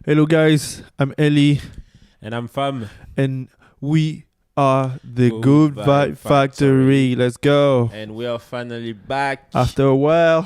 Hello guys, I'm Ellie And I'm Fam. and we are the Good Good Vibe Vibe Factory. Factory. Let's go. And we are finally back After a while,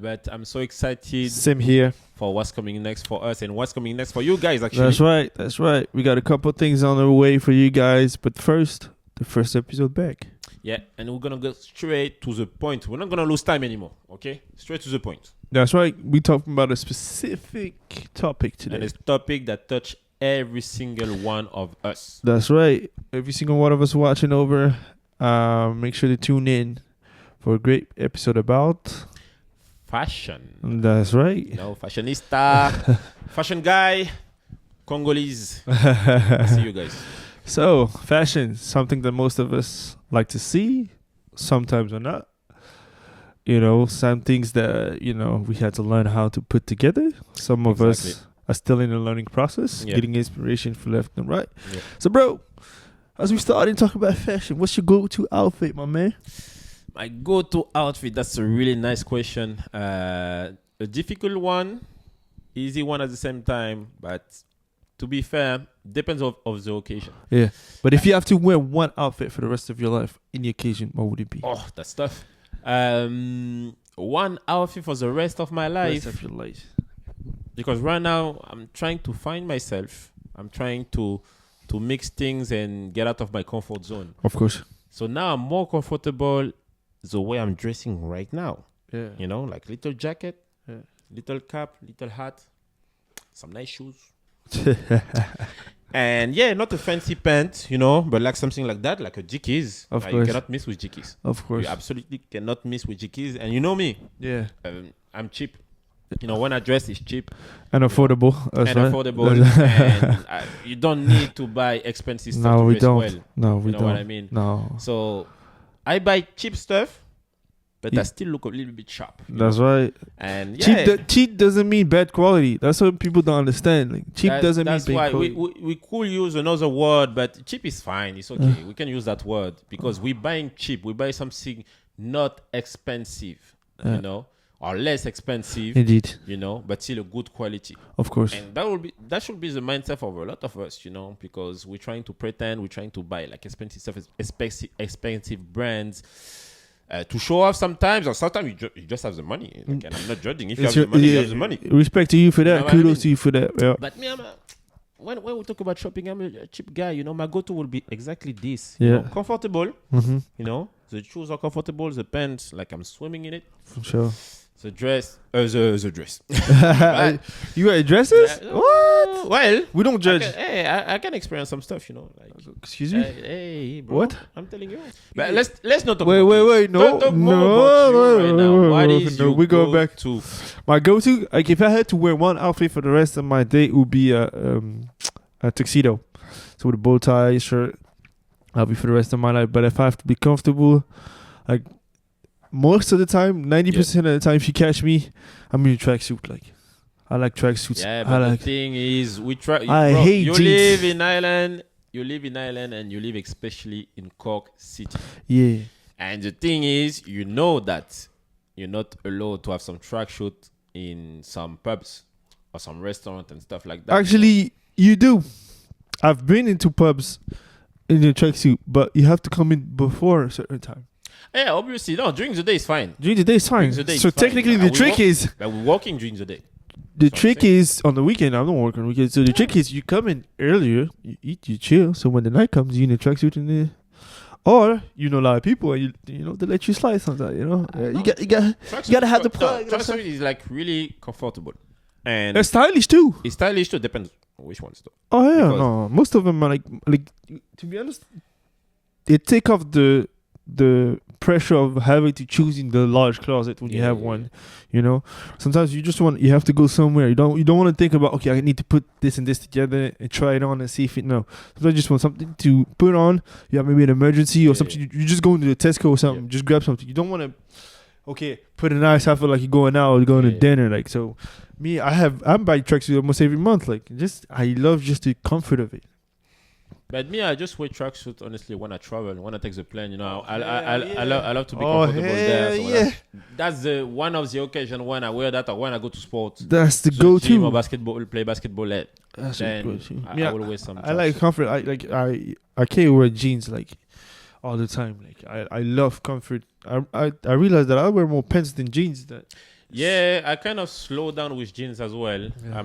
but I'm so excited same here. for what's coming next for us and what's coming next for you guys actually. That's right. We got a couple things on the way for you guys, but first, the first episode back. Yeah, and we're gonna go straight to the point. We're not gonna lose time anymore, okay? Straight to the point. That's right. We talking about a specific topic today. And it's a topic that touch every single one of us. That's right. Every single one of us watching over, make sure to tune in for a great episode about Fashion. That's right. You know, fashionista, fashion guy, Congolese. I see you guys. So, fashion, something that most of us like to see, sometimes or not. You know, some things that, we had to learn how to put together. Some of us are still in the learning process, getting inspiration from left and right. Yeah. So, bro, as we started talking about fashion, what's your go-to outfit, my man? My go-to outfit, that's a really nice question. A difficult one, easy one at the same time, but to be fair, depends of the occasion. Yeah. But if you have to wear one outfit for the rest of your life, any occasion, what would it be? Oh, that's tough. One outfit for the rest of my life. Rest of your life. Because right now, I'm trying to find myself. I'm trying to mix things and get out of my comfort zone. Of course. So now I'm more comfortable the way I'm dressing right now. Yeah. You know, like little jacket, Yeah. little cap, little hat, some nice shoes. And yeah, not a fancy pant, but like something like that, like a Dickies. Of You course. cannot miss with Dickies. Of course. You absolutely cannot miss with Dickies. And you know me, Yeah. I'm cheap. When I dress, it's cheap And affordable. That's and right. affordable. And you don't need to buy expensive stuff No, to we dress don't. well. No, we You know don't. what I mean? No. So I buy cheap stuff, but Yeah. I still look a little bit sharp. That's right. And yeah, Cheap doesn't mean bad quality. That's what people don't understand. Like cheap doesn't mean that's bad why quality. we could use another word, but cheap is fine. It's okay. We can use that word because we're buying cheap. We buy something not expensive, or less expensive, Indeed. but still a good quality. Of course. And that should be the mindset of a lot of us, because we're trying to pretend, we're trying to buy like expensive stuff, expensive brands. To show off sometimes, or sometimes you just have the money. Like, and I'm not judging. If you have the money, you have the money. Respect to you for that. You know what I Kudos mean? to you for that. Yeah. But me, when we talk about shopping, I'm a cheap guy. My go-to will be exactly this. Yeah. Comfortable. Mm-hmm. The shoes are comfortable. The pants, like I'm swimming in it. For sure. The dress, the dress. You wear dresses? Yeah. What? Well, We don't judge. I can experience some stuff. Like, Excuse me? hey, bro. What? I'm telling you. But let's not talk. Wait. Don't talk more about you right now. What is no, your we go back to? My go-to, like if I had to wear one outfit for the rest of my day, it would be a tuxedo. So with a bow tie, shirt, I'll be for the rest of my life. But if I have to be comfortable, like most of the time, 90% of the time, if you catch me, I'm in a tracksuit. Like I like tracksuits. Yeah, I but like. the thing is, we try. I hate you jeans. live in Ireland. You live in Ireland, and you live especially in Cork City. Yeah. And the thing is, that you're not allowed to have some tracksuit in some pubs or some restaurant and stuff like that. Actually, you do. I've been into pubs in a tracksuit, but you have to come in before a certain time. Yeah, obviously, no. During the day is fine. During the day is fine. During the day So is fine. technically, Like, the we trick walk- is Like we're walking during the day. the That's what I'm trick saying. is on the weekend. I don't work on the weekend, so the trick is you come in earlier, you eat, you chill. So when the night comes, you in a tracksuit in there, or a lot of people, and they let you slide sometimes. You gotta have the plug. Tracksuit is like really comfortable, and They're stylish too. it's stylish too. Depends on which ones though. Oh yeah, Because- no. Most of them are like to be honest, they take off the pressure of having to choose in the large closet when you have one. Sometimes you have to go somewhere. You don't want to think about, okay, I need to put this and this together and try it on and see if it. No, sometimes you just want something to put on. You have maybe an emergency or something. You just go into the Tesco or something. Just grab something. You don't want to, put a nice outfit like you're going out or going to dinner. Like, so me, I'm buying tracksuit almost every month. Like, I love just the comfort of it. But me, I just wear tracksuit honestly when I travel, when I take the plane. You know, I love to be Oh, comfortable there. So yeah. that's the one of the occasion when I wear that, or when I go to sport. That's the So gym or go-to. basketball, play basketball. That's a Then go-to. I will wear some. I like tracksuit. comfort. I can't wear jeans like all the time. Like I love comfort. I realize that I wear more pants than jeans. That Yeah, I kind of slow down with jeans as well. Yeah.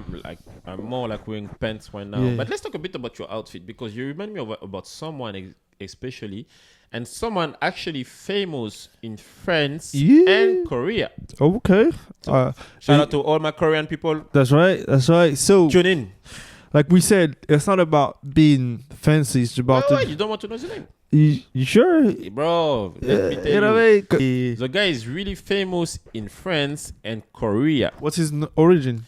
I'm more like wearing pants right now. Yeah. But let's talk a bit about your outfit because you remind me about someone especially, and someone actually famous in France Yeah. and Korea. okay. Shout out to all my Korean people. That's right. That's right. So, Tune in. like we said, it's not about being fancy. It's about Why? You don't want to know the name, You sure? bro? Let me tell You know you. what I mean? The guy is really famous in France and Korea. What's his origin?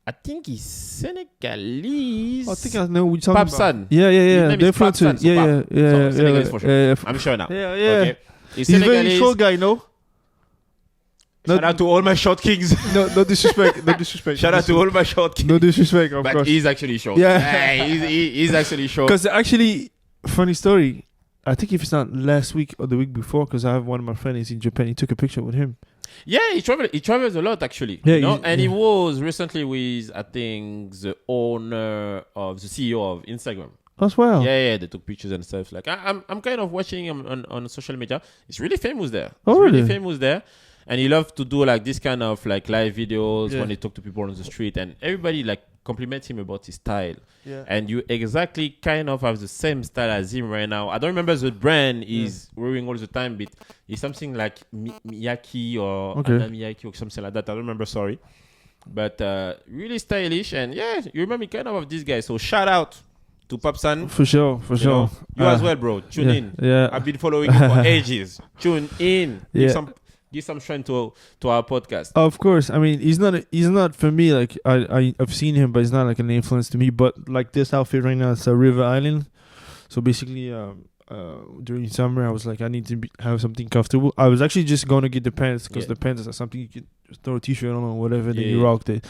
I think he's Senegalese. I think I know what you're talking about. Papsan. Yeah, His yeah. name is Different Papsan, too. so Yeah, Pap. yeah, So yeah. Senegalese for sure. Yeah, I'm sure now. yeah, yeah. Okay. He's He's very Senegalese. short guy, no? Shout out to all my short kings. No disrespect. No disrespect. Shout out to all my short kings. No disrespect, of But course. he's actually short. Yeah. He's actually short. Because actually, funny story. I think if it's not last week or the week before, because I have one of my friends in Japan. He took a picture with him. Yeah, he travels a lot actually. Yeah, you know? he's- And he yeah. was recently with, I think, the owner of the CEO of Instagram. That's wild. Yeah, they took pictures and stuff. Like I'm kind of watching him on social media. He's really famous there. Oh, He's really really? famous there. And he loves to do like this kind of like live videos Yeah. when he talk to people on the street, and everybody like compliments him about his style. Yeah. And you exactly kind of have the same style as him right now. I don't remember the brand he's wearing all the time, but it's something like Miyaki or Okay. Anna Miyaki or something like that. I don't remember, sorry. But really stylish, and yeah, you remember me kind of this guy. So shout out to Papsan. For sure. You know, you as well, bro. Tune yeah, in. Yeah. I've been following you for ages. Tune in. Yeah. Give some strength to our podcast. Of course. I mean, he's not for me. Like I've seen him, but he's not like an influence to me. But like this outfit right now, it's a River Island. So basically, during summer, I was like, I need to have something comfortable. I was actually just going to get the pants because Yeah. the pants are something you can just throw a t-shirt on or whatever, then Yeah, you yeah. rocked it.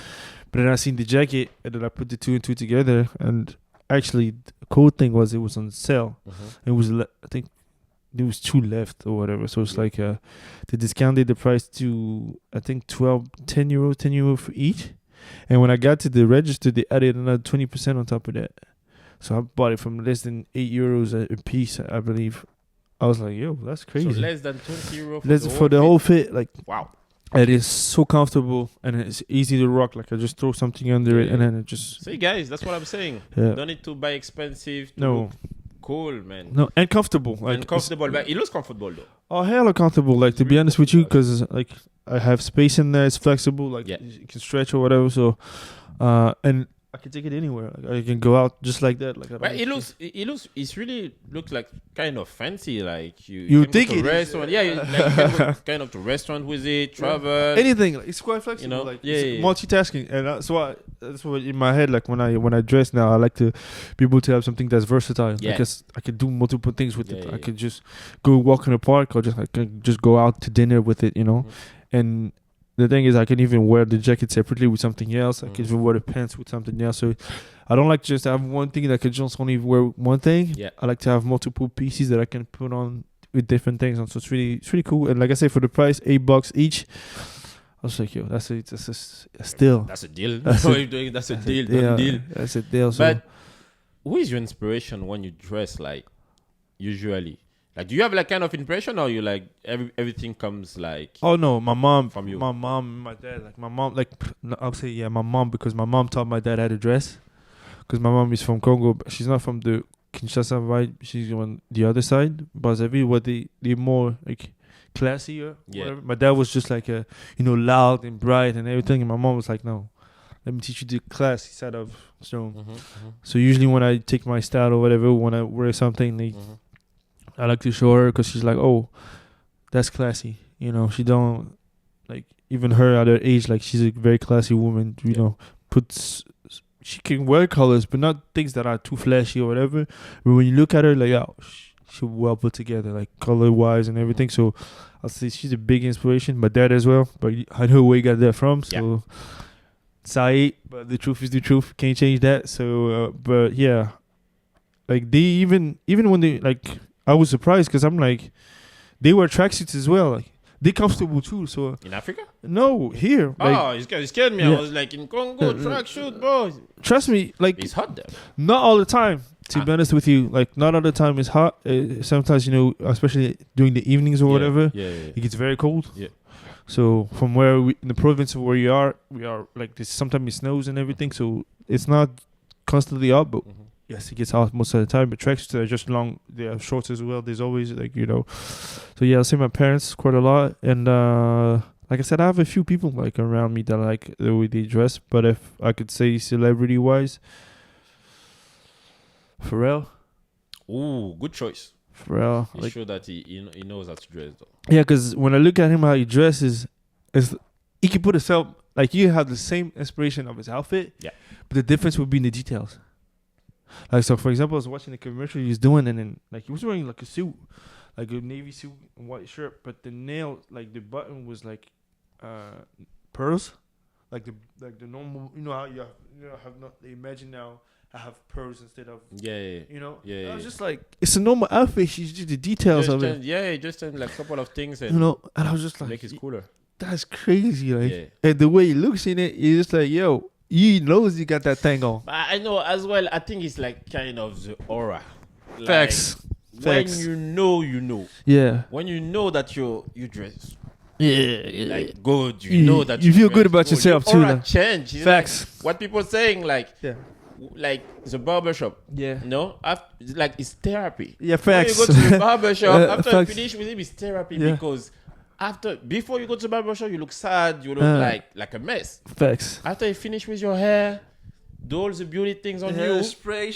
But then I seen the jacket, and then I put the two and two together. And actually, the cool thing was it was on sale. It was I think there was two left or whatever. So it's Yeah. like they discounted the price to I think 10 euros for each. And when I got to the register, they added another 20% on top of that. So I bought it from less than €8 a piece, I believe. I was like, yo, that's crazy. So less than 20 euro For the whole fit, like Wow. it is so comfortable and it's easy to rock. Like I just throw something under it Yeah. and then it just See, guys, that's what I'm saying. yeah. Don't need to buy expensive. To No, look cool, man. no, and comfortable. Like And comfortable, but it looks comfortable though. Oh, hella comfortable. Like to be Really honest with you, comfortable. because like I have space in there. It's flexible. Like Yeah. you can stretch or whatever. So, and I can take it anywhere. Like I can go out just like that. Like I don't But need to- it really looks like kind of fancy. Like you You can think go to it is? restaurant. Yeah, like you can go kind of to restaurant with it, travel. anything. Like, it's quite flexible. know? Like Yeah, it's yeah. multitasking, and that's what in my head. Like when I dress now, I like to be able to have something that's versatile. Yeah. Because I can do multiple things with Yeah, it. yeah, I yeah. could just go walk in the park, or I can just go out to dinner with it. You know, Mhm. and the thing is, I can even wear the jacket separately with something else. I can Mhm. even wear the pants with something else. So I don't like just have one thing that I can just only wear one thing. Yeah. I like to have multiple pieces that I can put on with different things. And so it's really cool. And like I say, for the price, $8 each. I was like, yo, that's a steal. That's a deal. That's What a- are you doing? That's a That's deal. yeah, Done deal. That's a deal. So But who is your inspiration when you dress? Like usually, like do you have like kind of impression, or you like everything comes like? oh no, my mom, From you. my mom, and my dad. Like my mom, like no, I'll say yeah, my mom because my mom taught my dad how to dress. Because my mom is from Congo, but she's not from the Kinshasa vibe. She's on the other side. But everybody they're more like classier. Yeah. Whatever. My dad was just like loud and bright and everything, and my mom was like, no, let me teach you the classy side of. So usually when I take my style or whatever, when I wear something, I like to show her because she's like, oh, that's classy. You know, she don't like even her at her age, like she's a very classy woman. You Yeah. know, she can wear colors, but not things that are too flashy or whatever. But when you look at her, like, oh, she's well put together, like color wise and everything. So I'll say she's a big inspiration. My dad as well, but I know where he got that from. So Saeed, but the truth is the truth. Can't change that. So, but yeah, like they even when they like, I was surprised because I'm like, they wear tracksuits as well. Like they comfortable too. So In Africa? no, here. Like, Oh, you scared me. Yeah. I was like, in Congo, track shoot, bro. trust me, like It's hot there. not all the time. To be Ah. honest with you, like not all the time is hot. Sometimes especially during the evenings or whatever, Yeah. it gets very cold. Yeah. So from where we in the province of where you are, we are like this. Sometimes it snows and everything, so it's not constantly hot. But Mhm. yes, it gets hot most of the time. But tracksuits are just long. They have shorts as well. There's always like So yeah, I see my parents quite a lot, and like I said, I have a few people like around me that like the way they dress. But if I could say celebrity wise, Pharrell. Ooh, good choice. Pharrell, He's like sure that he knows how to dress, though. yeah, because when I look at him how he dresses, is he can put himself like you have the same inspiration of his outfit, Yeah. but the difference would be in the details. Like so, for example, I was watching the commercial he was doing, and then like he was wearing like a suit, like a navy suit and white shirt, but the nail, like the button was like pearls, like the normal, how have not. Imagine now I have pearls instead of. Yeah. I was just like, it's a normal outfit. She's just the details of it. Just like a couple of things and And I was just like, make it cooler. that's crazy, like, Yeah. and the way he looks in it, you're just like, yo, he knows he got that thing on. But I know as well. I think it's like kind of the aura. Like, Facts. When Facts. you know. Yeah. When you know that you dress Yeah. like good, You- know that you feel dress good about good. yourself Your too, aura like. change. You know, Facts. like, what people saying Yeah. like the barbershop. Yeah. Like it's therapy. Yeah. When you Facts. go to the barbershop, after facts. you finish with him, it's therapy Yeah. because before you go to the barbershop, you look sad, you look like a mess. Facts. After you finish with your hair, do all the beauty things on you, spray.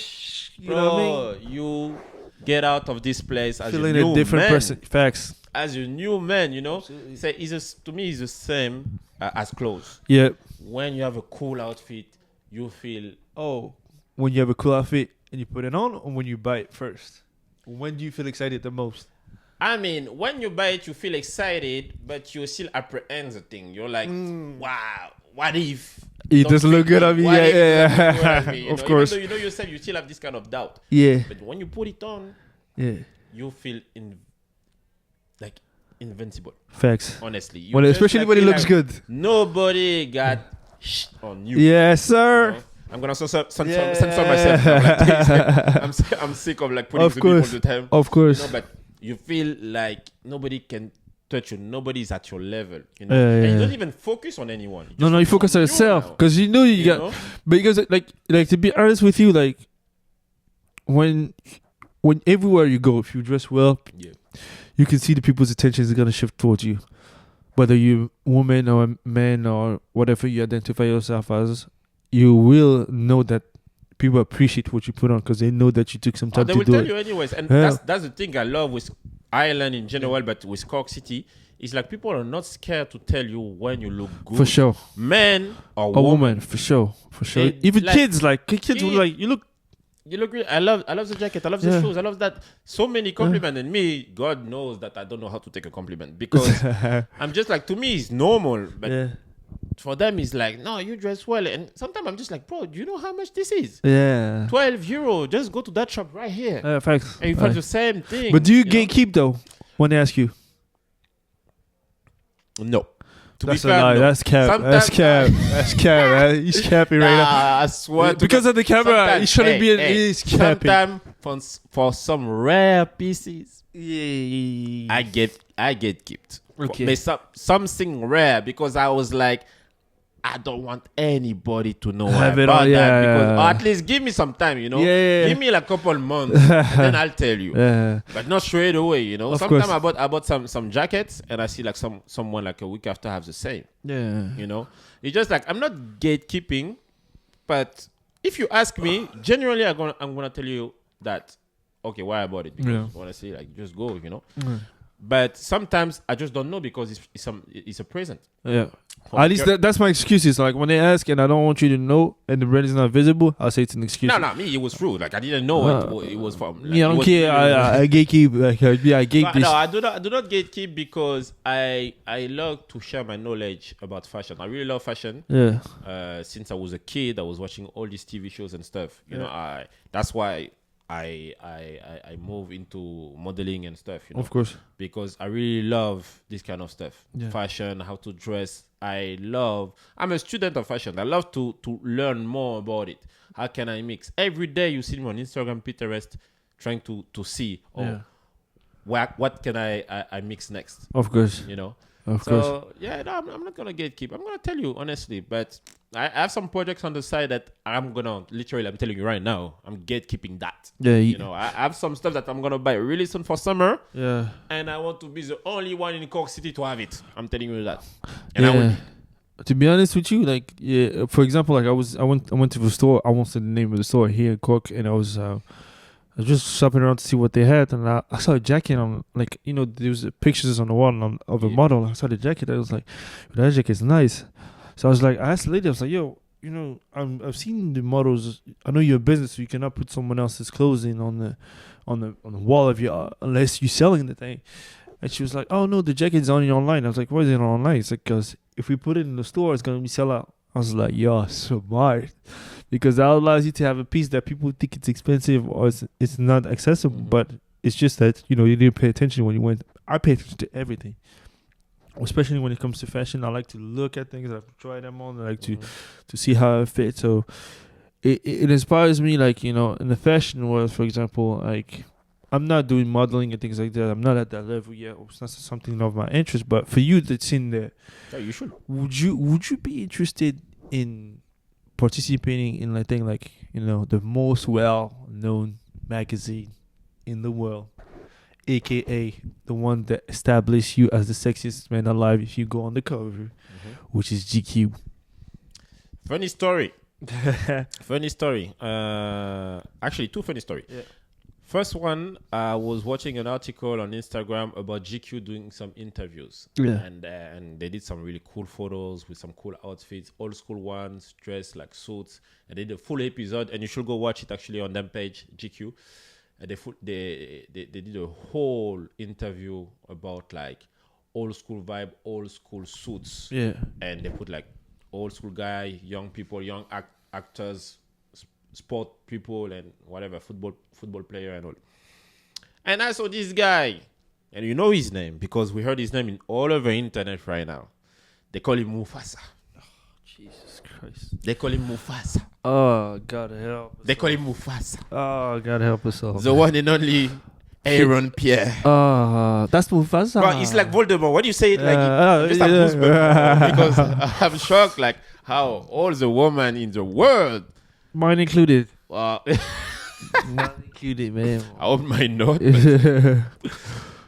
You bro, know what I mean? you get out of this place as Feeling a new a different man. person. Facts. As a new man, Absolutely. Say to me, it's the same as clothes. Yeah. When you have a cool outfit, you feel Oh, when you have a cool outfit and you put it on, or when you buy it first? When do you feel excited the most? I mean, when you buy it, you feel excited, but you still apprehend the thing. You're like, wow, what if? It don't doesn't look fit good on me. What Yeah, if it doesn't yeah, look good on me? Of course. Even though you know yourself, you still have this kind of doubt. Yeah. But when you put it on, Yeah. you feel invincible. Facts. Honestly, you Well, just, especially when it feel looks good. Nobody got shit on you. Yes, you sir. know? I'm gonna censor Yeah. myself. Now, like, I'm sick of like putting Of the people all course. the time. Of course. But you feel like nobody can touch you. Nobody's at your level. Yeah, And you yeah. don't even focus on anyone. No, you focus on yourself because you know you got. know? Because like to be honest with you, like when everywhere you go, if you dress well, Yeah. you can see the people's attention is gonna shift towards you, whether you woman or man or whatever you identify yourself as. You will know that people appreciate what you put on because they know that you took some time They to will do tell it. you anyways. And Yeah. that's the thing I love with Ireland in general, but with Cork City. It's like people are not scared to tell you when you look good. For sure, Men or a woman. woman for sure. They- Even like- kids, like kids, will Yeah. like you look. You look great. I love the jacket. I love the Yeah. shoes. I love that. So many compliments. And me, God knows that I don't know how to take a compliment because I'm just like, to me, it's normal. But Yeah, for them, it's like, no, you dress well. And sometimes I'm just like, bro, do you know how much this is? yeah. €12. Just go to that shop right here. Facts. And you find the same thing. But do you know? gatekeep though? When they ask you, No. To that's be a fair, lie. no. That's cap. That's Sometimes- cap. That's cap. Man. He's capping right now. Nah, I swear. to Because God, of the camera, sometimes- he shouldn't be. hey, He's capping. sometimes for some rare pieces, Yeah. I get kept. Okay. But something rare because I was like, I don't want anybody to know Have it about on, that yeah, because yeah. or at least give me some time, Yeah. Give me like a couple months, and then I'll tell you. Yeah. But not straight away, Of Sometimes course. I bought some jackets and I see like someone like a week after have the same. Yeah. It's just like I'm not gatekeeping, but if you ask me, generally I'm gonna tell you that okay, why I bought it because Yeah. I wanna say like just go, But sometimes I just don't know because it's a present. Yeah. For At my least girl- that's my excuses. Like when they ask and I don't want you to know and the brand is not visible, I'll say it's an excuse. No, me. It was true. Like I didn't know it was from. Like, Yeah, I it don't was care. I gatekeep. Like I gate But this. no, I do not gatekeep because I love to share my knowledge about fashion. I really love fashion. Yeah. Since I was a kid, I was watching all these TV shows and stuff. That's why I move into modeling and stuff, you know, Of course. because I really love this kind of stuff. Yeah. Fashion, how to dress. I'm a student of fashion. I love to learn more about it. How can I mix? Every day you see me on Instagram, Pinterest, trying to see, Yeah. what can I mix next, Of course. you know? Of course. So yeah, no, I'm not gonna gatekeep. I'm gonna tell you honestly, but I have some projects on the side that I'm telling you right now, I'm gatekeeping that. Yeah. You know, I have some stuff that I'm gonna buy really soon for summer, Yeah. and I want to be the only one in Cork City to have it. I'm telling you that. And Yeah. To be honest with you, like, yeah, for example, like I went to the store. I won't say the name of the store here in Cork, and I was just shopping around to see what they had, and I saw a jacket on, like, you know, there was pictures on the wall of a Yeah. model. I saw the jacket. I was like, that jacket's nice. So I was like, I asked the lady, I was like, yo, you know, I've seen the models. I know you're a business, so you cannot put someone else's clothing on the wall of your unless you're selling the thing. And she was like, oh no, the jacket's only online. I was like, why is it online? It's like, because if we put it in the store, it's gonna be sell out. I was like, yo, smart. Because that allows you to have a piece that people think it's expensive or it's not accessible, Mhm. but it's just that, you know, you didn't pay attention when you went. I pay attention to everything, especially when it comes to fashion. I like to look at things, I like to try them on, I like to see how it fits. So it inspires me, like, you know, in the fashion world, for example, like, I'm not doing modeling and things like that. I'm not at that level yet. It's not something of my interest. But for you that's in there, Yeah, you should. would you be interested in participating in, I think, like, you know, the most well known magazine in the world, aka the one that established you as the sexiest man alive if you go on the cover, which is GQ? Funny story. Funny story. Actually, two funny story. Yeah. First one, I was watching an article on Instagram about GQ doing some interviews. Yeah. And they did some really cool photos with some cool outfits, old school ones, dressed like suits. And they did a full episode, and you should go watch it actually on them page, GQ. And they did a whole interview about like old school vibe, old school suits. Yeah. And they put like old school guy, young people, young actors, sport people, and whatever, football player and all. And I saw this guy, and you know his name because we heard his name in all over internet right now. They call him Mufasa. Jesus Christ. They call him Mufasa. Oh, God help us. They call him Mufasa. Oh, God help us all. The one and only Aaron Pierre. That's Mufasa. But it's like Voldemort. What do you say it like? Yeah, Just have yeah. goosebumps, because I'm shocked, like how all the women in the world. Mine included. Mine included, man. I hope mine not.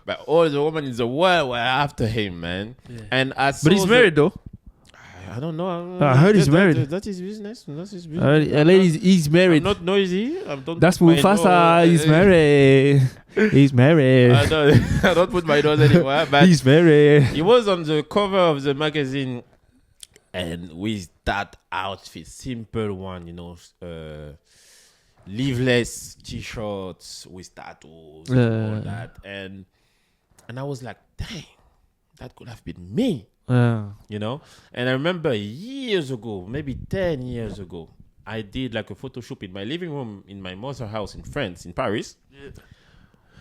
But all the women in the world were after him, man. Yeah. And I saw But he's married though. I don't know. I heard he's married. That's his business. That's his business. He's married. I'm not noisy. I don't. That's put my Mufasa. nose- He's married. He's married. I don't put my nose anywhere. But He's married. he was on the cover of the magazine, and with that outfit, simple one, you know, sleeveless t-shirts with tattoos and all that, and I was like, dang, that could have been me, you know. And I remember years ago, maybe 10 years ago, I did like a photo shoot in my living room in my mother's house in France, in Paris,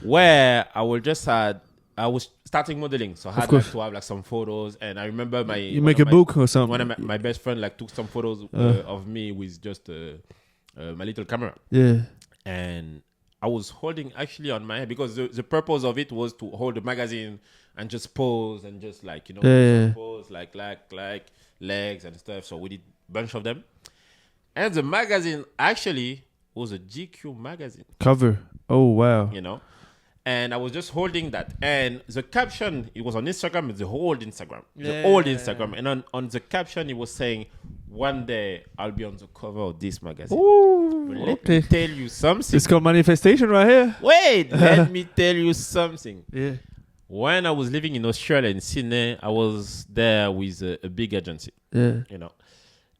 where I was starting modeling, so I had like, to have like some photos. And I remember you make a book or something. one of my best friend like took some photos of me with just my little camera. Yeah. And I was holding actually on my head because the purpose of it was to hold the magazine and just pose and just like, you know, pose like legs and stuff. So we did a bunch of them. And the magazine actually was a GQ magazine. Cover. Oh, wow. You know? And I was just holding that. And the caption, it was on Instagram, it's the old Instagram. The old Instagram. And on the caption, it was saying, one day I'll be on the cover of this magazine. Ooh, But let me tell you something. It's called manifestation right here. Wait, let me tell you something. Yeah. When I was living in Australia, in Sydney, I was there with a big agency. Yeah. You know.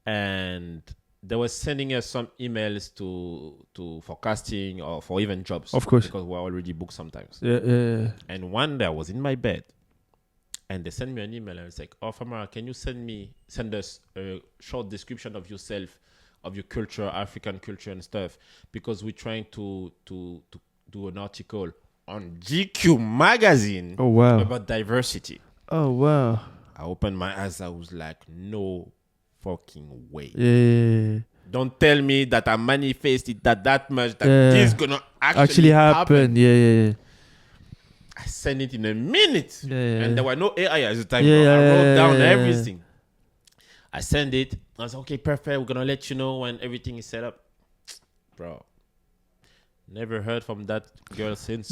And they were sending us some emails to for casting or for even jobs. Of course. Because we're already booked sometimes. Yeah. And one day I was in my bed and they sent me an email and it's like, oh, Famara, can you send us a short description of yourself of your culture, African culture and stuff, because we're trying to do an article on GQ magazine Oh wow. about diversity. Oh wow. I opened my eyes. I was like, no fucking way. Yeah. Don't tell me that I manifested that much that Yeah. this gonna Actually happened. Yeah. I sent it in a minute. Yeah. And there were no AI at the time. Yeah, bro. I yeah, wrote down yeah. everything. I sent it. I was like, okay, perfect. We're gonna let you know when everything is set up. Bro. Never heard from that girl since.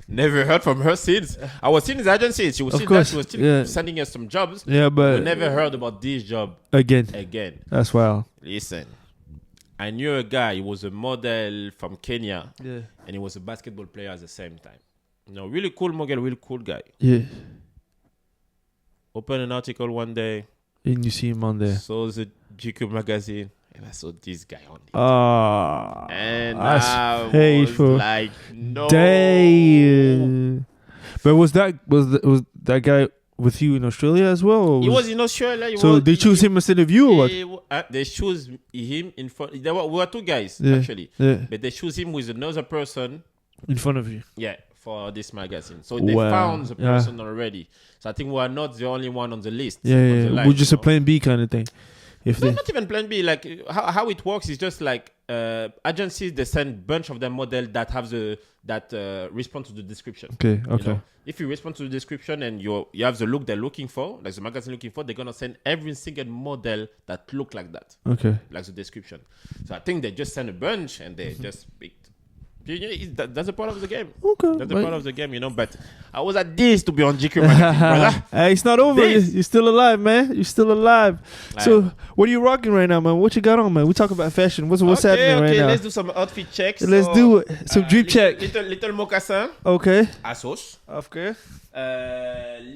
Never heard from her since. I was in his agency. She was Of still course, there. She was still yeah. sending us some jobs. Yeah, We but never heard about this job again, again. that's wild. Listen, I knew a guy. He was a model from Kenya, Yeah. and he was a basketball player at the same time. Really cool model, really cool guy. Yeah. Open an article one day, And you see him on there. saw the GQ magazine, and I saw this guy on it. Ah. And that's I was painful. like, no. Damn. But was that guy with you in Australia as well? Or He was in Australia. so they choose him instead of you, or what? They choose him in front. We were two guys, Yeah. actually. Yeah. But they choose him with another person. In front of you. Yeah, for this magazine. So they Wow. found the Yeah. person already. So I think we are not the only one on the list. Yeah, on yeah. the line, We're just a you know? plan B kind of thing. If No, they, not even plan B. Like how it works is just like agencies. They send bunch of them model that have respond to the description. okay, You okay. know? If you respond to the description and you have the look they're looking for, like the magazine looking for, they're gonna send every single model that look like that, Okay. like the description. So I think they just send a bunch and they just picked. That's a part of the game. Okay. That's a but- part of the game, you know. But I was at this to be on GQ magazine, brother. Hey, it's not over. This. You're still alive, man. You're still alive. So, what are you rocking right now, man? What you got on, man? We talk about fashion. What's happening right now? Let's do some outfit checks. Let's do it. Some drip check. Little moccasin, Okay. Asos. Okay.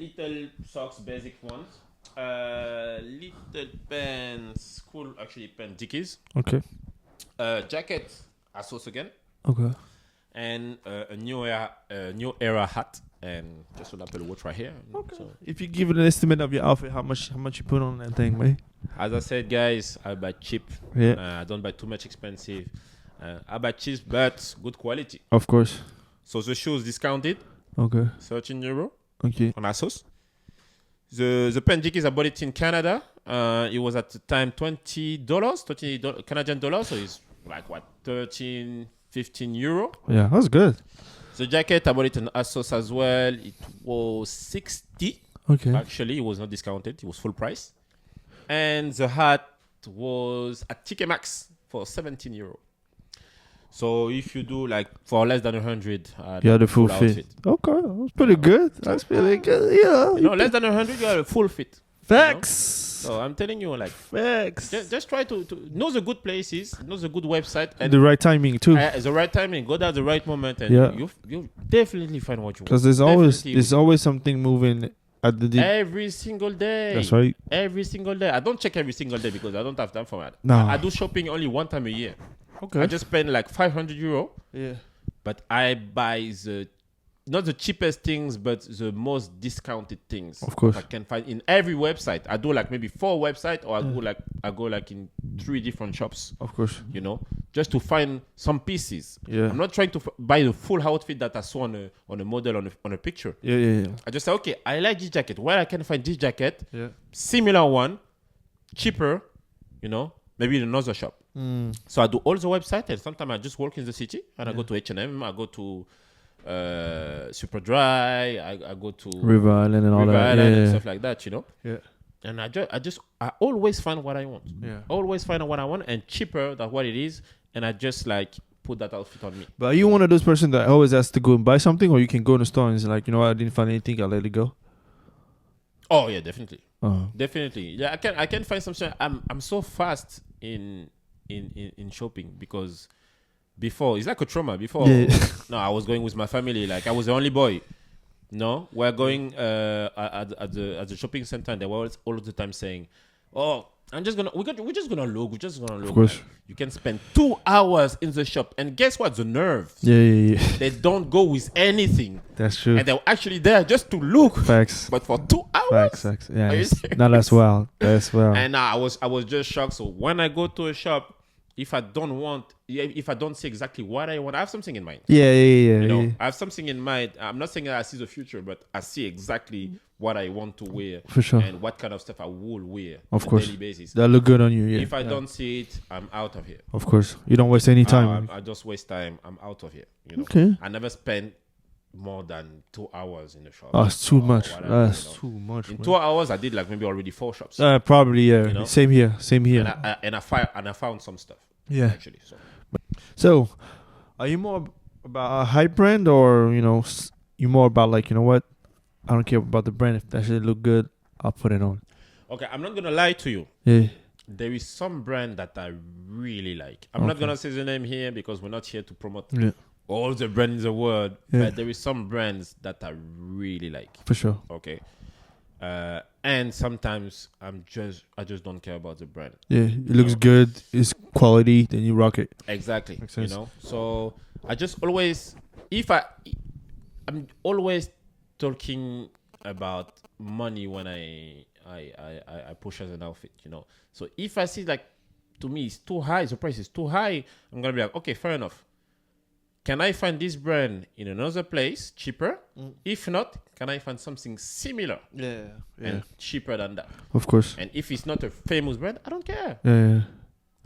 Little socks, basic ones. Little pants, cool actually pen Dickies. Okay. Jacket, Asos again. Okay. And a new era hat and just an Apple Watch right here. Okay. So, If you give it an estimate of your outfit, how much you put on that thing, man? as I said, guys, I buy cheap. Yeah. I don't buy too much expensive. I buy cheap but good quality. Of course. So the shoes discounted, Okay. €13 Okay. on Asos. The pen Dickies, I bought it in Canada. It was at the time $20 Canadian dollars. So it's like what, 13, 15 euro. Yeah, that's good. The jacket, I bought it in Asos as well. It was 60. Okay. Actually, it was not discounted. It was full price. And the hat was at TK Maxx for 17 euro. So if you do like for less than 100, You had a full fit. outfit. Okay, that's pretty good. That's pretty good. Yeah. You know, less than 100, you have a full fit. Facts. So I'm telling you, like, Facts. just try to know the good places, know the good website, and The right timing too. the right timing. Go down the right moment, and Yeah. you'll definitely find what you want. Because there's Definitely. always something moving at the deep. Every single day. That's right. Every single day. I don't check every single day because I don't have time for that. No. I do shopping only one time a year. Okay. I just spend like 500 euro, Yeah. but I buy not the cheapest things, but the most discounted things. Of course. I can find in every website. I do like maybe 4 websites, or I go like in 3 different shops. Of course. You know, just to find some pieces. Yeah. I'm not trying to buy the full outfit that I saw on a model on a picture. Yeah. I just say, okay, I like this jacket. Where I can find this jacket, Yeah. similar one, cheaper, you know, maybe in another shop. So I do all the website, and sometimes I just work in the city, and I go to H&M, I go to Superdry, I go to River Island and all River that. Island and Yeah. stuff like that, you know. Yeah. And I always find what I want. Yeah. Always find what I want, and cheaper than what it is, and I just like put that outfit on me. But are you one of those person that always has to go and buy something, or you can go in the store and it's like, you know what, I didn't find anything, I'll let it go? Oh yeah, definitely. Uh-huh. Definitely. Yeah, I can find something. I'm so fast in shopping because before it's like a trauma. Before no, I was going with my family. Like I was the only boy. No, we're going at the shopping center, and they were all the time saying, "Oh, we're just gonna look. Of course. You can spend 2 hours in the shop, and guess what? The nerves. Yeah. They don't go with anything, That's true. and they're actually there just to look. Facts. But for 2 hours. Facts, facts. Yeah, Are you it's- serious? no, that's wild. That's wild. And I was just shocked. So when I go to a shop, if I don't see exactly what I want, I have something in mind. Yeah, yeah. You know, Yeah. I have something in mind. I'm not saying that I see the future, but I see exactly what I want to wear For sure. and what kind of stuff I will wear Of on course. a daily basis. That look good on you. Yeah. If I Yeah. don't see it, I'm out of here. Of course, you don't waste any time. I just waste time. I'm out of here. You know, Okay. I never spend more than 2 hours in the shop. That's too or much. whatever, That's you know. too much. In man. 2 hours, I did like maybe already 4 shops. Probably, yeah. You know? Same here. Same here. And I found some stuff. Yeah. Actually, so So, are you more about a hype brand, or you more about like, you know what? I don't care about the brand. If that shit look good, I'll put it on. okay, I'm not gonna lie to you. Yeah. There is some brand that I really like. I'm not Okay. gonna say the name here because we're not here to promote Yeah. all the brands in the world. Yeah. But there is some brands that I really like. For sure. Okay. And sometimes I just don't care about the brand. Yeah. It looks good. It's quality. Then you rock it. Exactly. Makes You sense. know. So I just always I'm always talking about money when I push as an outfit, you know. So if I see like to me it's too high, the price is too high, I'm gonna be like, okay, fair enough. Can I find this brand in another place cheaper? If not, can I find something similar Yeah. and cheaper than that? Of course. And if it's not a famous brand, I don't care. Yeah.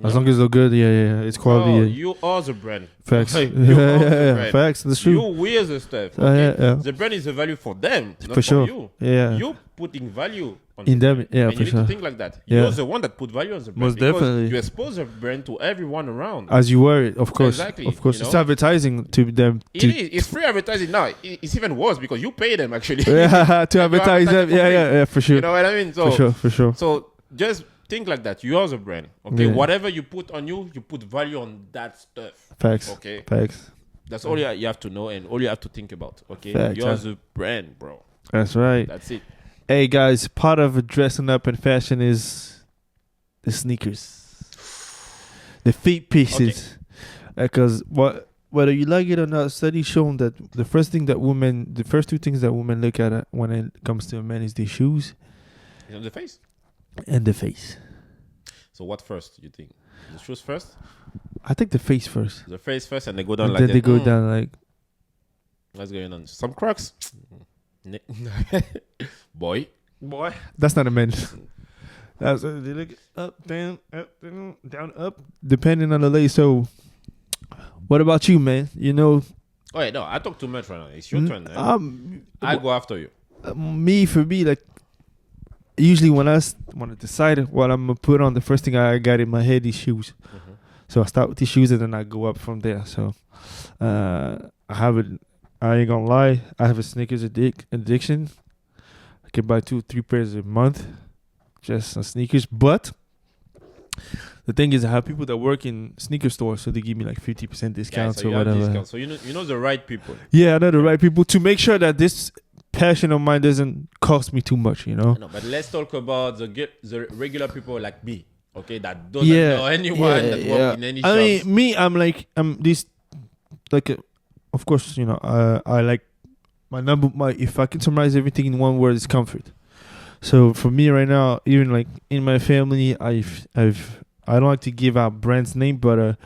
You As know? long as it look good, yeah. It's quality. Oh, yeah. you are the brand. Facts. You Yeah, are the yeah. brand. Facts. That's You true. wear the stuff. Yeah, Okay? yeah. The brand is a value for them, not For sure. you. Yeah. You putting value on In the them, brand. yeah, and for you need sure. to think like that. Yeah. You're the one that put value on the brand. Most because definitely. You expose the brand to everyone around. As you wear it, of course. Exactly, Of course. you It's know? advertising to them. It To, is. It's free advertising now. It's even worse because you pay them actually. yeah, to You advertise them. advertise it for Yeah, for sure. You know what I mean? So, For sure. So just think like that. You are the brand. Okay. Yeah. Whatever you put on you put value on that stuff. Facts. Okay. Facts. That's all you have to know and all you have to think about. Okay. Facts, You're huh? the brand, bro. That's right. That's it. Hey guys, part of dressing up in fashion is the sneakers, the feet pieces. Because whether you like it or not, studies shown that the first two things that women look at when it comes to a man is the shoes It's on the face. and the face. So what first you think? The shoes first? I think the face first, The face first and they go down and like then that. they go down like. What's going on? Some Crocs? Boy. That's not a man. That's they look up, down, up, depending on the lay. So, what about you, man? You know, Oh, yeah, no, I talk too much right now. It's your turn. I I go after you. for me, like usually when I want to decide what I'm gonna put on, the first thing I got in my head is shoes. Mhm. So I start with the shoes and then I go up from there. So I have it. I ain't gonna lie. I have a sneakers addiction. I can buy 2-3 pairs a month just on sneakers. But the thing is, I have people that work in sneaker stores, so they give me like 50% discounts so or you have whatever. discounts. So you know the right people. Yeah, I know the right people to make sure that this passion of mine doesn't cost me too much. You know. No, but let's talk about the regular people like me. Okay, that doesn't know anyone that work in any I shops. mean, me, I'm this, like, of course, I like if I can summarize everything in one word, it's comfort. So for me right now, even like in my family, I don't like to give out brand's name, but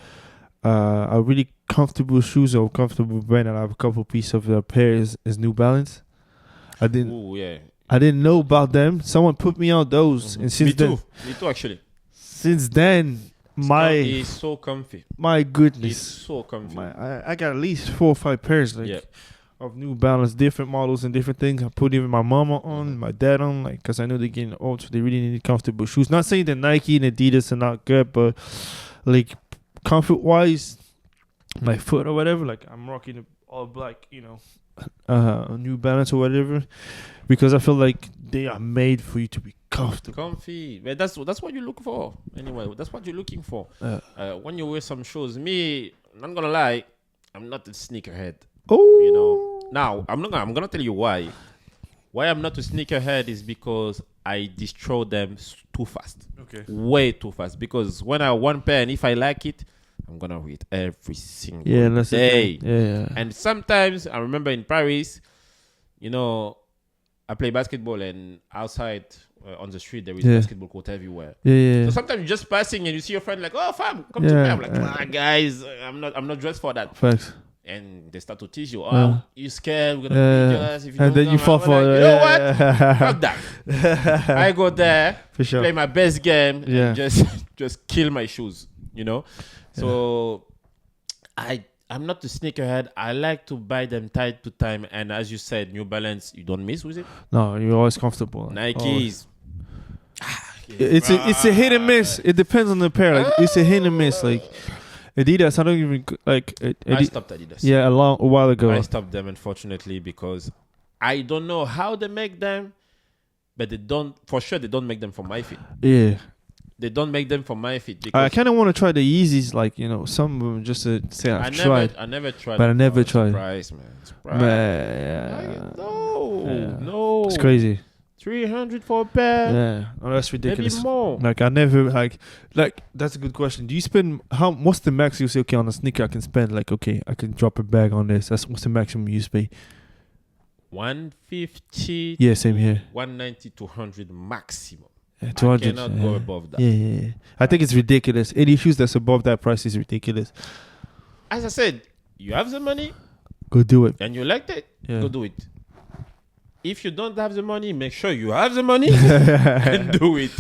a really comfortable shoes or comfortable brand, and I have a couple pieces of the pairs is New Balance. I didn't know about them. Someone put me on those, and since Me too, actually. since then, It's so comfy. my It's goodness, so comfy. I got at least 4 or 5 pairs Yeah. of New Balance, different models and different things. I put even my mama on, my dad on, like, because I know they're getting old, so they really need comfortable shoes. Not saying that Nike and Adidas are not good, but like comfort wise, my foot or whatever, like I'm rocking all black, New Balance or whatever, because I feel like they are made for you to be comfortable. Comfy. But that's what you look for. Anyway, that's what you're looking for. When you wear some shoes, me, I'm not gonna lie, I'm not a sneakerhead. Oh, Now, I'm gonna tell you why. Why I'm not a sneakerhead is because I destroy them too fast. okay. Way too fast. Because when I have one pair and if I like it, I'm gonna wear it every single Yeah, that's it. day. Yeah. And sometimes I remember in Paris, I I play basketball, and outside on the street there is Yeah. basketball court everywhere. Yeah. So sometimes you're just passing and you see your friend like, "Oh, fam, come to me." I'm like, guys, I'm not dressed for that. Facts. And they start to tease you. Oh, you scared? We're gonna beat your ass if you And don't then you come." fall I'm for like, it. you know what? Fuck that. I go there, For sure. play my best game, Yeah. and just kill my shoes. You know. So I'm not a sneakerhead. I like to buy them time to time. And as you said, New Balance, you don't miss with it. No, you're always comfortable. Nikes. It's a hit and miss. It depends on the pair. Like it's a hit and miss. Like Adidas, I don't even like. I stopped Adidas. Yeah, a while ago. I stopped them, unfortunately, because I don't know how they make them, but they don't make them for my feet. Yeah, They don't make them for my feet. I Because kind of want to try the Yeezys. Like some of them, just to say I've tried. I never tried. But I them. never Oh, tried. Surprise, man. Surprise. Man, No. it's crazy. 300 for a pair. Yeah, oh, that's ridiculous. Maybe more. Like I never like that's a good question. Do you spend what's the max you say? Okay, on a sneaker I can spend. Like okay, I can drop a bag on this. What's the maximum you pay? 150. Yeah, same here. 190 to 100 maximum. Yeah, 200. I cannot go above that. Yeah. I think it's ridiculous. Any shoes that's above that price is ridiculous. As I said, you have the money Go do it. and you liked it, Yeah. go do it. If you don't have the money, make sure you have the money and do it.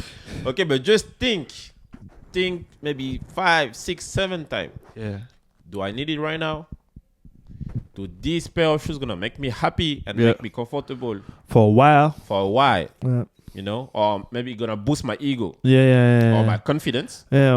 Okay, but just think maybe 5, 6, 7 times. Yeah. Do I need it right now? Do this pair of shoes gonna make me happy and Yeah. make me comfortable For a while. for a while? Yeah. You know, or maybe gonna boost my ego Yeah. or my confidence. Yeah,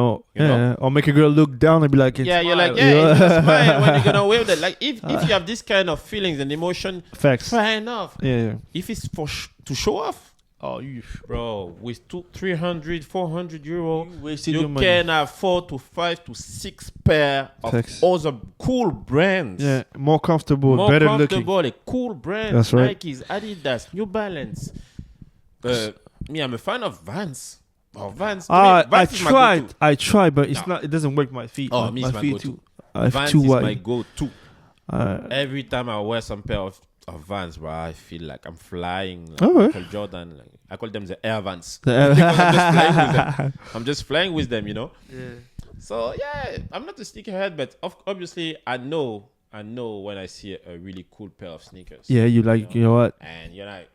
or make a girl look down and be like, Yeah, you're like, smile, you know? it's a smile when you're gonna wear that. Like, if you have this kind of feelings and emotion, Facts. fair enough. Yeah. If it's for to show off, Oh, you bro, with 300, 400 euro, wasted you your money. can have 4 to 5 to 6 pair of Facts. other cool brands. Yeah, more comfortable, More better comfortable, looking. a cool brand. That's right. Nikes, Adidas, New Balance. Me, I'm a fan of Vans. Oh, Vans. To me, I Vans is my go-to. tried, but it's No. not. It doesn't work my feet. Oh, me is my feet go-to. too. I Vans too is my wide. go-to. Uh, Every time I wear some pair of Vans, bro, I feel like I'm flying. Like Alright. Michael Jordan. Like, I call them the Air Vans. the- I'm just flying with them, you know? So, yeah, I'm not a sneakerhead, but obviously I know when I see a really cool pair of sneakers. yeah, you like, you know what? And you're like,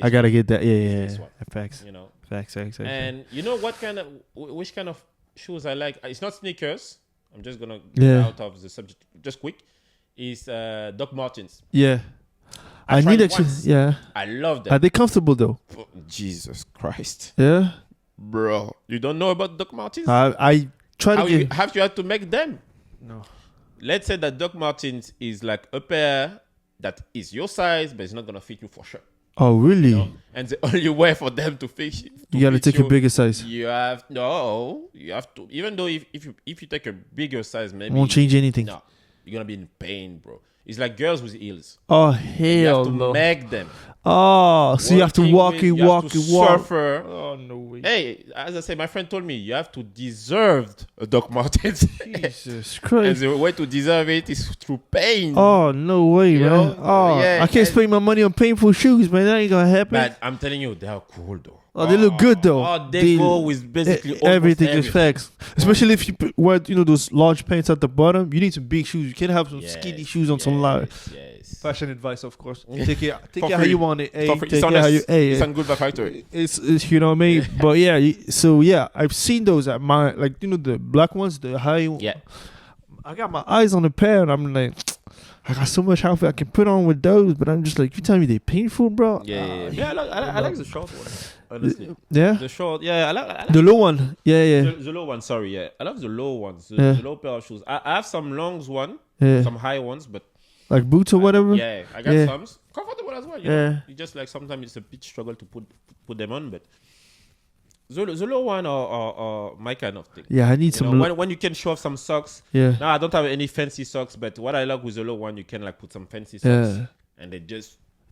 I gotta get that. this Yeah. one. Facts. you know. Facts. And you know what kind of, which kind of shoes I like? It's not sneakers. I'm just gonna Yeah. get out of the subject just quick. Is Doc Martens. Yeah. I tried need it actually. once. Yeah. I love them. Are they comfortable though? Oh, Jesus Christ, Yeah. bro! You don't know about Doc Martens? I try How to you get. have you had to make them? No. Let's say that Doc Martens is like a pair that is your size, but it's not gonna fit you for sure. Oh really? You know? And the only way for them to fit you, You gotta take a bigger size. You have to. Even though if you take a bigger size, maybe Won't change anything. No, you're gonna be in pain, bro. It's like girls with heels. Oh You have hell to no. make them. Oh, so you have to walk You have to walk. Surfer. Oh no way. Hey, as I say, my friend told me you have to deserve a Doc Martens. Jesus And Christ. the way to deserve it is through pain. Oh no way, You man. know? Oh, Yeah, I can't spend my money on painful shoes, man. That ain't gonna happen. But I'm telling you, they are cool though. Oh, they look good though. Oh, they go with basically almost everything is facts. Especially if you wear, those large pants at the bottom. You need some big shoes. You can't have some skinny shoes on some large. Yes. Fashion advice, of course. Take it For how free. you want it. Hey, For free. take It's it how you. honest. Hey, It's on Good Buy Factory. it's you know what I mean. But yeah, so yeah, I've seen those at my the black ones, the high. Yeah. I got my eyes on a pair, and I'm like, I got so much outfit I can put on with those, but I'm just like, you tell me they painful, bro. Yeah. I like the short one. Honestly, Yeah, the short. Yeah, I like the low one. Yeah. the low one. Sorry, yeah, I love the low ones. The, Yeah. the low pair of shoes. I have some longs one, Yeah, some high ones, but like boots or whatever. yeah, I got Yeah. some comfortable as well. You Yeah. know? You just like sometimes it's a bit struggle to put them on, but the low one are my kind of thing. Yeah, I need You some. know, when you can show off some socks. Yeah, No, I don't have any fancy socks, but what I like with the low one, you can like put some fancy socks, yeah. and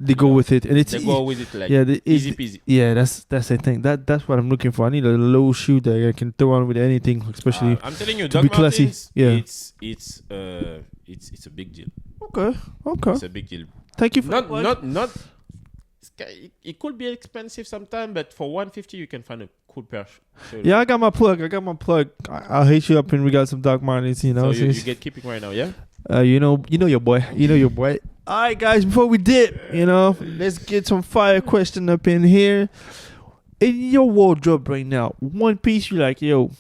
They go with it, and it's they go with it like yeah, easy peasy. Yeah, that's the thing. That's what I'm looking for. I need a low shoe that I can throw on with anything, especially. I'm telling you, to Doc be classy. Martens, Yeah. it's a big deal. Okay. It's a big deal. Thank you for Not it could be expensive sometimes, but for 150 you can find a cool pair. Yeah, I got my plug. I'll hit you up and we got some Doc Martens, you know. So you get keeping right now, yeah? You know your boy. You know your boy. All right, guys, before we dip, you know, let's get some fire question up in here. In your wardrobe right now, one piece you like, yo,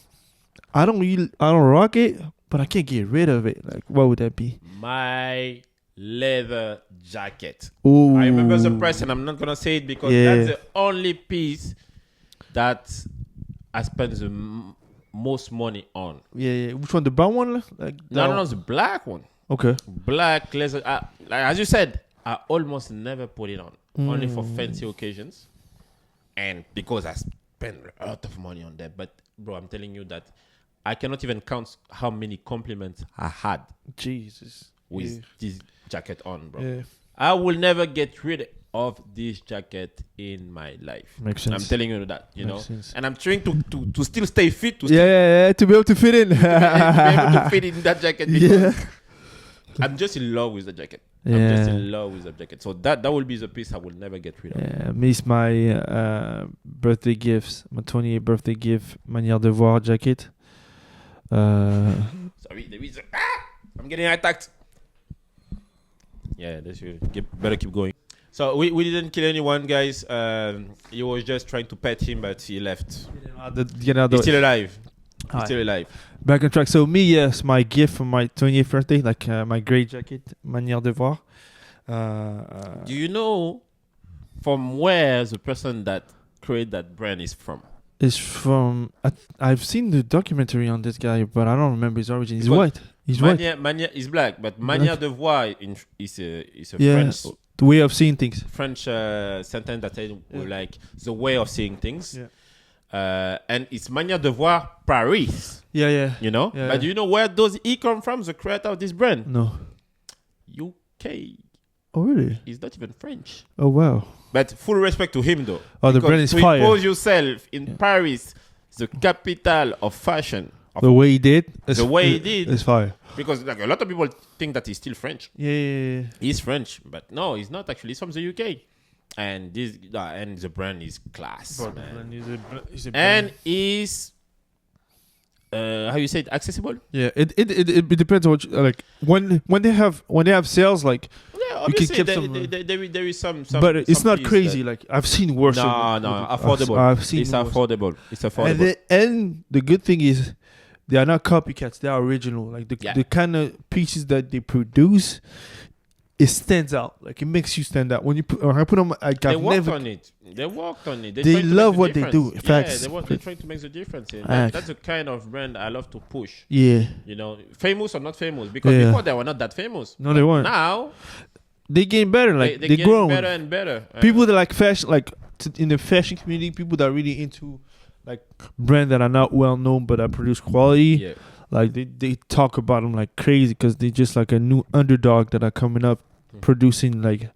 I don't rock it, but I can't get rid of it. Like, what would that be? My leather jacket. Ooh. I remember the price, and I'm not gonna say it because that's the only piece that I spend the most money on. Yeah. Which one? The brown one? Like No, the black one. Okay. Black leather. Like as you said, I almost never put it on, only for fancy occasions, and because I spend a lot of money on that. But bro, I'm telling you that I cannot even count how many compliments I had. Jesus. With this jacket on, bro. Yeah. I will never get rid of this jacket in my life. Makes sense. I'm telling you that, you Makes know. sense. And I'm trying to still stay fit. To be able to fit in. be able to fit in that jacket. Because I'm just in love with the jacket. Yeah. I'm just in love with the jacket. So that will be the piece I will never get rid of. Yeah, miss my birthday gifts. My 28th birthday gift, Manière de Voir jacket. Sorry, there is I'm getting attacked. Yeah, that's you. Better keep going. So we didn't kill anyone, guys. He was just trying to pet him, but he left. He's still alive. He's still alive. Back on track. So me, yes, my gift for my 28th birthday, like my gray jacket, Manière de Voir. Do you know from where the person that created that brand is from? It's from. I've seen the documentary on this guy, but I don't remember his origin. He's Because white. He's white. Mania is black, but Manière de Voir is a Yeah, French the way of seeing things. sentence that says like the way of seeing things. Yeah. And it's Manière de Voir Paris. Yeah. You know? Yeah, but do you know where does he come from, the creator of this brand? No. UK. Oh really? He's not even French. Oh wow. But full respect to him though. Oh, the Because brand is to fire. impose yourself in Paris, the capital of fashion. The way he did. It's fire. Because like a lot of people think that he's still French. Yeah. He's French, but no, he's not actually. He's from the UK, and the brand is class, man. And is how you say it, accessible? Yeah, it depends on what like when they have sales like Yeah, you can obviously keep there is some but it's some not piece crazy. Like I've seen worse. No, affordable. I've seen It's worse. affordable. It's affordable. And the good thing is they are not copycats. They are original. Like the kind of pieces that they produce, it stands out. Like it makes you stand out when you put. When I put them. Like They I've worked never. on it. They worked on it. They love what they do. Facts. Yeah, they're trying to make the difference. That's the kind of brand I love to push. Yeah. You know, famous or not famous, because Yeah. before they were not that famous. No, they weren't. Now They getting better. Like they they get growing. better and better. People that like fashion, like in the fashion community, people that are really into like brands that are not well known but that produce quality. Yeah. Like they talk about them like crazy because they just like a new underdog that are coming up, producing like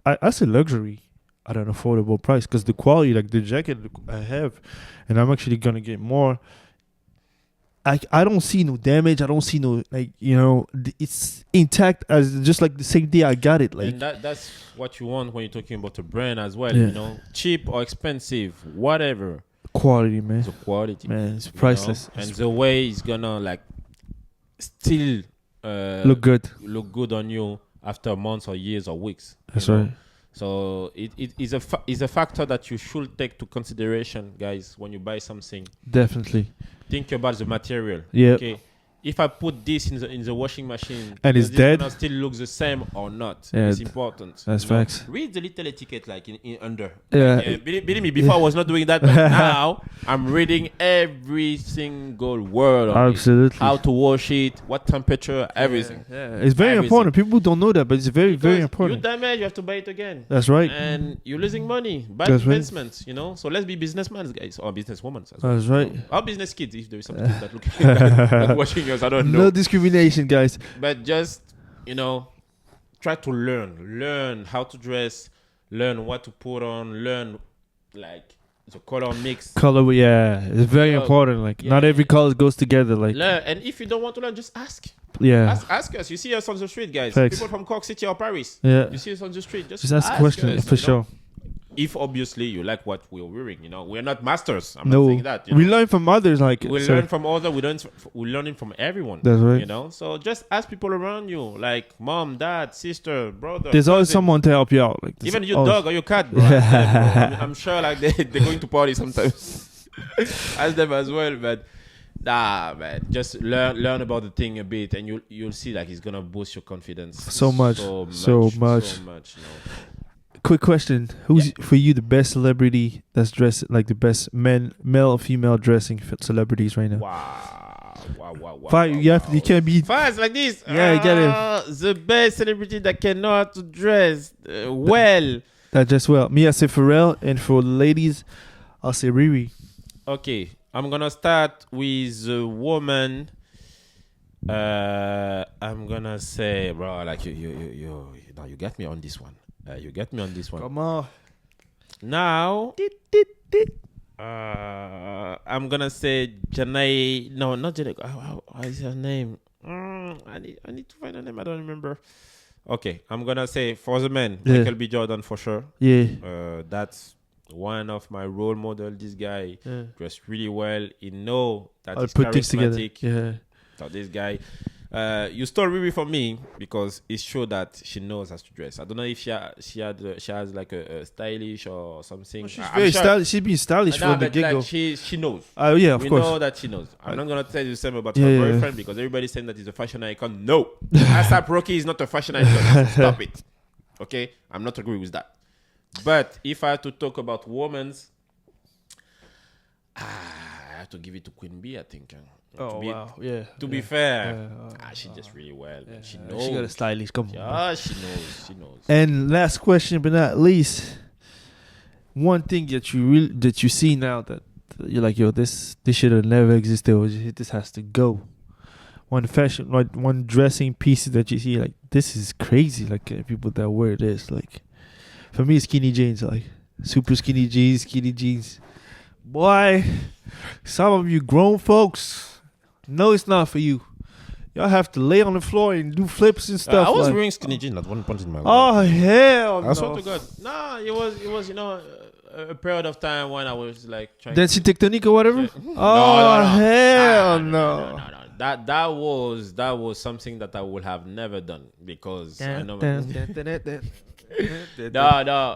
I say luxury at an affordable price because the quality, like the jacket I have, and I'm actually gonna get more. I don't see no damage. I don't see no like it's intact as just like the same day I got it. Like And that's what you want when you're talking about a brand as well. Yeah. You know, cheap or expensive, whatever. quality, man. The quality, Man, it's you know? priceless. And the way it's gonna like still Look good. look good on you after months or years or weeks. That's you know? right. So it is a factor that you should take to consideration, guys, when you buy something. Definitely. Think about the material. Yeah. Okay. If I put this in the washing machine And it's does this dead? gonna still look the same or not? Yeah, It's important. that's you know? facts. Read the little etiquette like in under. Yeah. Like, believe me, before I was not doing that, but now I'm reading every single word of it. Absolutely. How to wash it, what temperature, everything. Yeah. It's very Everything. important. People don't know that, but it's very, very Because important. You damage, you have to buy it again. That's right. And you're losing money. Bad That's right. investments, you know. So let's be businessmen, guys, or businesswomen as well. That's right. Or business kids, if there is some kids that look like watching us, I don't know. No discrimination, guys. But just, you know, try to learn how to dress, learn what to put on, learn like the color mix. Color, yeah, it's very Color, important. Like, yeah. not every color goes together. Like, Learn. And if you don't want to learn, just ask. yeah, Ask us. You see us on the street, guys. Facts. People from Cork City or Paris. yeah. You see us on the street. Just Just ask a question us, for you know? sure. if obviously you like what we're wearing, you know, we're not masters. I'm not No, saying that. You we know? learn from others. Like We so- learn from others. We learning from everyone. That's right. You know, so just ask people around you, like mom, dad, sister, brother. There's always cousin. someone to help you out. Like Even there's your always- dog or your cat, bro. Ask them, bro. I'm sure like they're going to party sometimes. Ask them as well, but nah, man. Just learn about the thing a bit, and you'll see like it's gonna boost your confidence So much. You know. Quick question: Who's for you the best celebrity that's dressed like the best male or female dressing celebrities right now? Wow. Fine, you can't be. Fast like this. Yeah, you get it. The best celebrity that cannot dress well. That just well. Me, I say Pharrell, and for the ladies, I'll say Riri. Okay, I'm gonna start with a woman. I'm gonna say, bro, like you now you get me on this one. You get me on this one. Come on. Now, I'm gonna say Janae. No, not Janae. How is her name? I need to find her name. I don't remember. Okay, I'm gonna say for the men, Yeah. Michael B. Jordan for sure. Yeah. That's one of my role model. This guy Yeah. dressed really well. He know that I'll he's put things together. charismatic. Yeah. So this guy, you stole Riri for me because it showed that she knows how to dress. I don't know if she has like a stylish or something. She's I'm very sure- stylish. She's being stylish Nah, from the but get go. like she knows. Yeah, of We course. know that she knows. I'm not gonna tell you the same about Yeah, her yeah. boyfriend because everybody's saying that he's a fashion icon. No, ASAP Rocky is not a fashion icon. Stop it. Okay, I'm not agree with that. But if I have to talk about women's, I have to give it to Queen Bee. I think. Oh wow. Yeah. To be fair, Yeah. she just really well. She She knows. got a stylish. Come on. Yeah, she knows. She knows. And last question, but not least, one thing that you see now that you're like, yo, this should have never existed. Or this has to go. One fashion, like one dressing piece that you see, like this is crazy. Like people that wear this, like for me, skinny jeans, like super skinny jeans. Boy, some of you grown folks, no, it's not for you. Y'all have to lay on the floor and do flips and stuff. I was like, wearing skinny jeans at one point in my life. oh hell I no! swear to God. No, it was you know a period of time when I was like trying. Dancing Tectonic or whatever? Yeah. Oh No. hell No. no! That was something that I would have never done because I know.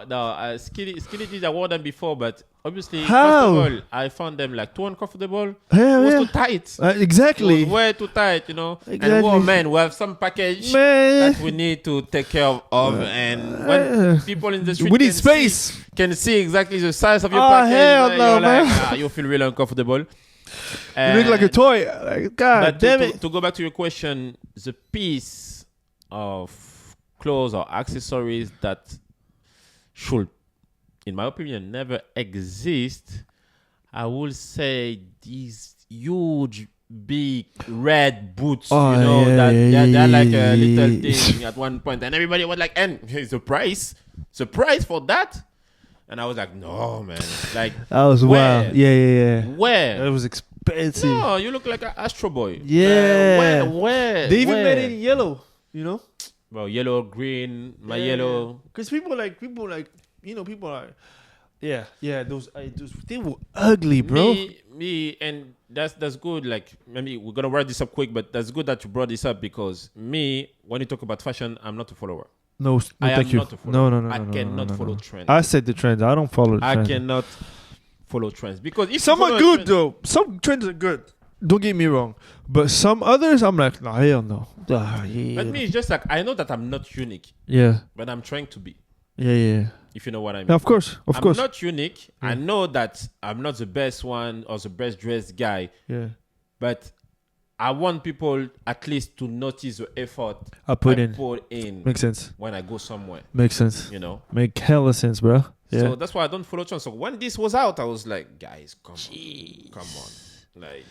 No. Skinny jeans I wore them before, but obviously, How? first of all, I found them like too uncomfortable. Hell It was yeah. too tight. Exactly. It was way too tight, you know. Exactly. And well, man, we have some package Man. that we need to take care of, and when people in the street We need can space. can see exactly the size of your Oh, package, hell you're no, like, man. you feel really uncomfortable. You look like a toy. Like, God But damn it. to go back to your question, the piece of clothes or accessories that should, in my opinion, never exist, I would say these huge, big red boots. Oh, you know, yeah, they're like yeah, a little yeah. thing at one point, and everybody was like, "And here's the price for that." And I was like, "No, man, like That was where? wild. Yeah. Where?" That was expensive. No, you look like an Astro Boy. Yeah. Where? They even Where? made it in yellow. You know. Well, yellow, green, my yellow. Because people like, people are. Yeah. Those they were ugly, bro. Me, and that's good. Like, maybe we're gonna write this up quick, but that's good that you brought this up because me, when you talk about fashion, I'm not a follower. No, I thank am you. not a follower. No. I cannot no. follow trends. I said the trends. I don't follow the I trends. cannot follow trends because if Some you are follow a good trend- though. Some trends are good. Don't get me wrong. But some others, I'm like, nah, hell no. Yeah. But me, it's just like I know that I'm not unique, Yeah. but I'm trying to be. Yeah. If you know what I mean. Yeah, of course. Of I'm course. not unique. I know that I'm not the best one or the best dressed guy, Yeah. but I want people at least to notice the effort I put in. in Makes sense. when I go somewhere, Makes sense. you know. Make hella sense, bro. Yeah. So that's why I don't follow trends. So when this was out, I was like, guys, come on, like.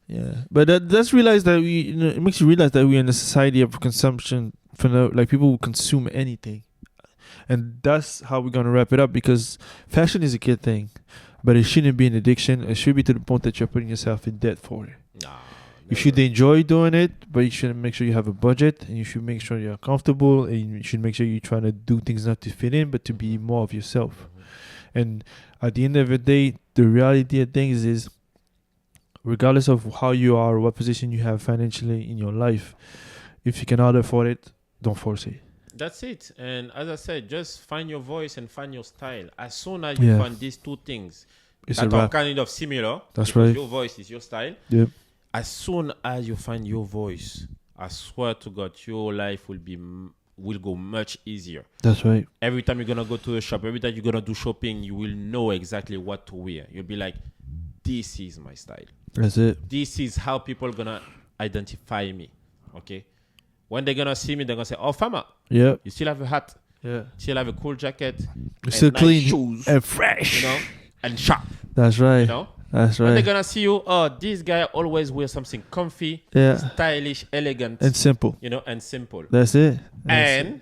Yeah, but that's realize that it makes you realize that we're in a society of consumption. For like people will consume anything, and that's how we're gonna wrap it up. Because fashion is a good thing, but it shouldn't be an addiction. It should be to the point that you're putting yourself in debt for it. Nah, You should enjoy doing it, but you should make sure you have a budget, and you should make sure you're comfortable, and you should make sure you're trying to do things not to fit in, but to be more of yourself. And at the end of the day, the reality of things is, regardless of how you are, what position you have financially in your life, if you cannot afford it, don't force it. That's it. And as I said, just find your voice and find your style. As soon as you find these two things It's that a are wrap. kind of similar, That's because right. your voice is your style. Yep. As soon as you find your voice, I swear to God, your life will go much easier. That's right. Every time you're gonna go to a shop, every time you're gonna do shopping, you will know exactly what to wear. You'll be like, this is my style. That's it. This is how people are gonna identify me. Okay? When they're gonna see me, they're gonna say, oh, Fama, Yep. you still have a hat, Yeah. still have a cool jacket, You're still nice clean shoes, and fresh. you know, and sharp, That's right. you know. That's When they're right. gonna see you, oh, this guy always wears something comfy, Yeah. stylish, elegant, And simple. you know, and simple. That's it. That's it. And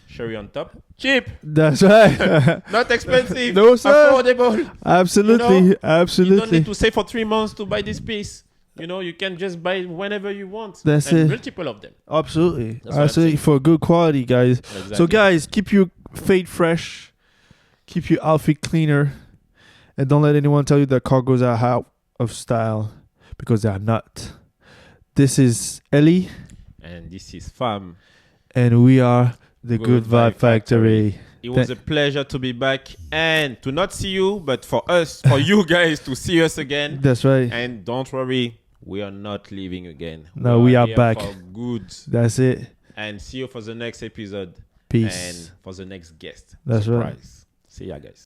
cherry on top, cheap, That's right. not expensive, No, sir. affordable. Absolutely. You don't Absolutely. need to save for 3 months to buy this piece. You know, you can just buy whenever you want. That's and it. multiple of them. Absolutely. That's what I'm Absolutely. saying. For good quality, guys. Exactly. So, guys, keep your fade fresh. Keep your outfit cleaner. And don't let anyone tell you that cargos are out of style, because they are not. This is Ellie, And this is Fam. and we are the Good Good Vibe Vibe Factory. It was a pleasure to be back and to not see you, but for us, for you guys to see us again. That's right. And don't worry, we are not leaving again. No, we are here back. for good. That's it. And see you for the next episode Peace. and for the next guest. That's right. Surprise. See ya, guys.